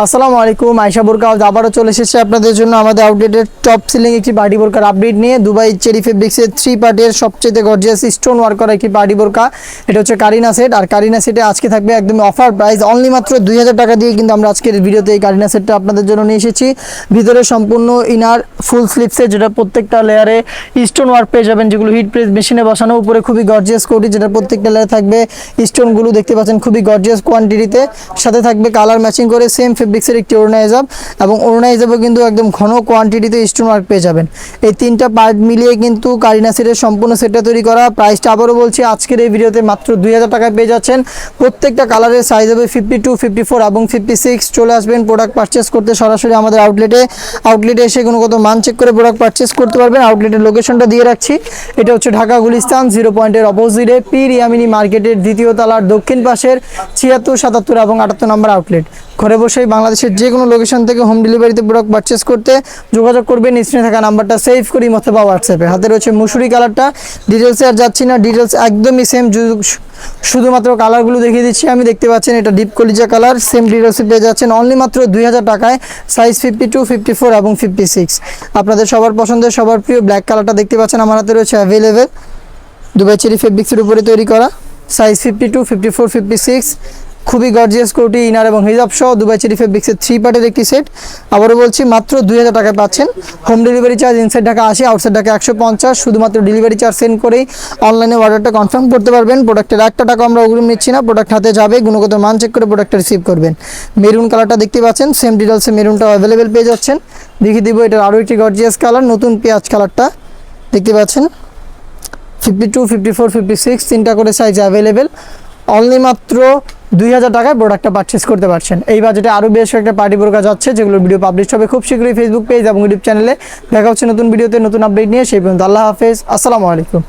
আসসালামু আলাইকুম আয়েশা বোরকা হাউস আবারও চলে এসেছে আপনাদের জন্য আমাদের আউটলেটের টপ সেলিং একটি পার্টি বোরকার আপডেট নিয়ে। দুবাই চেরি ফেব্রিক্সের 3 পার্টের সবচেয়ে গর্জিয়াস স্টোন ওয়ার্ক করা একটি পার্টি বোরকা। এটা হচ্ছে কারিনা সেট। আর কারিনা সেটে আজকে থাকবে একদম অফার প্রাইস অনলি মাত্র 2000 টাকা দিয়ে কিন্তু আমরা আজকের ভিডিওতে এই কারিনা সেটটা আপনাদের জন্য নিয়ে এসেছি। ভিতরে সম্পূর্ণ ইনার ফুল স্লিপসে, যেটা প্রত্যেকটা লেয়ারে স্টোন ওয়ার্ক পেয়ে যাবেন, যেগুলো হিট প্রেস মেশিনে বসানো। উপরে খুবই গর্জিয়াস কোটি, যেটা প্রত্যেকটা লেয়ারে থাকবে স্টোনগুলো দেখতে পাচ্ছেন খুবই গর্জিয়াস কোয়ান্টিটিতে। সাথে থাকবে কালার ম্যাচিং করে সেম ফেব্রিক্সের একটি ওড়না হিজাব, এবং ওড়না হিজাবে কিন্তু একদম ঘন কোয়ান্টিটিতে স্টোন ওয়ার্ক পেয়ে যাবেন। এই তিনটা পার্ট মিলিয়ে কিন্তু কারিনা সেটের সম্পূর্ণ সেটটা তৈরি করা। প্রাইসটা আবারও বলছি, আজকের এই ভিডিওতে মাত্র 2000 টাকায় পেয়ে যাচ্ছেন। প্রত্যেকটা কালারের সাইজ হবে 52, 54 এবং 56। চলে আসবেন প্রোডাক্ট পারচেস করতে সরাসরি আমাদের আউটলেটে এসে কোনো মান চেক করে প্রোডাক্ট পারচেস করতে পারবেন। আউটলেটের লোকেশনটা দিয়ে রাখছি, এটা হচ্ছে ঢাকা গুলিস্তান 0 পয়েন্টের অপোজিটে পীর ইয়ামিনী মার্কেটের দ্বিতীয় তলার দক্ষিণ পাশের 76, 77 এবং 78 নম্বর আউটলেট। ঘরে বসেই বাংলাদেশের যে কোনো লোকেশন থেকে হোম ডেলিভারিতে প্রোডাক্ট পারচেস করতে যোগাযোগ করবেন স্ক্রিনে থাকা নাম্বারটা সেভ করি অথবা হোয়াটসঅ্যাপে। হাতে রয়েছে মুসুরি কালারটা, ডিটেলসে আর যাচ্ছি না, ডিটেলস একদমই সেম, শুধুমাত্র কালারগুলো দেখিয়ে দিচ্ছি। আমি দেখতে পাচ্ছেন এটা ডিপ কলিজা কালার, সেম ডিটেলসে পেয়ে যাচ্ছেন অনলি মাত্র 2000 টাকায়। সাইজ 52, 54 এবং 56। আপনাদের সবার পছন্দের সবার প্রিয় ব্ল্যাক কালারটা দেখতে পাচ্ছেন আমার হাতে রয়েছে অ্যাভেলেবেল। দুবাই চেরি ফেব্রিক্সের উপরে তৈরি করা, সাইজ 52, 54, 56। খুবই গর্জিয়াস কোটি ইনার এবং হিজাব সহ দুবাই চেরি ফেব্রিক্সের 3 পার্টের একটি সেট। আবারও বলছি মাত্র 2000 টাকায় পাচ্ছেন। Home delivery charge inside Dhaka 80, outside Dhaka 150। শুধুমাত্র ডেলিভারি চার্জ সেন্ড করেই অনলাইনে অর্ডারটা কনফার্ম করতে পারবেন। প্রোডাক্টের 1 টাকা আমরা অগ্রিম নিচ্ছি না, প্রোডাক্ট হাতে যাবে, গুণগত মান চেক করে প্রোডাক্টটা রিসিভ করবেন। মেরুন কালারটা দেখতে পাচ্ছেন, সেম ডিটেলসে মেরুনটাও অ্যাভেলেবেল পেয়ে যাচ্ছেন। দেখিয়ে দিব এটার আরও একটি গর্জিয়াস কালার, নতুন পেঁয়াজ কালারটা দেখতে পাচ্ছেন। 52, 54, 56 তিনটা করে সাইজ অ্যাভেলেবেল। অনলি মাত্র 2000 টাকায় প্রোডাক্টটা পারচেস করতে পারছেন। এই বাজেটে আরও বেশ একটা পার্টি বোরকা যাচ্ছে, যেগুলোর ভিডিও পাবলিশ হবে খুব শীঘ্রই ফেসবুক পেজ এবং ইউটিউব চ্যানেলে। দেখা হচ্ছে নতুন ভিডিওতে নতুন আপডেট নিয়ে। সেই পর্যন্ত আল্লাহ হাফেজ, আসসালামু আলাইকুম।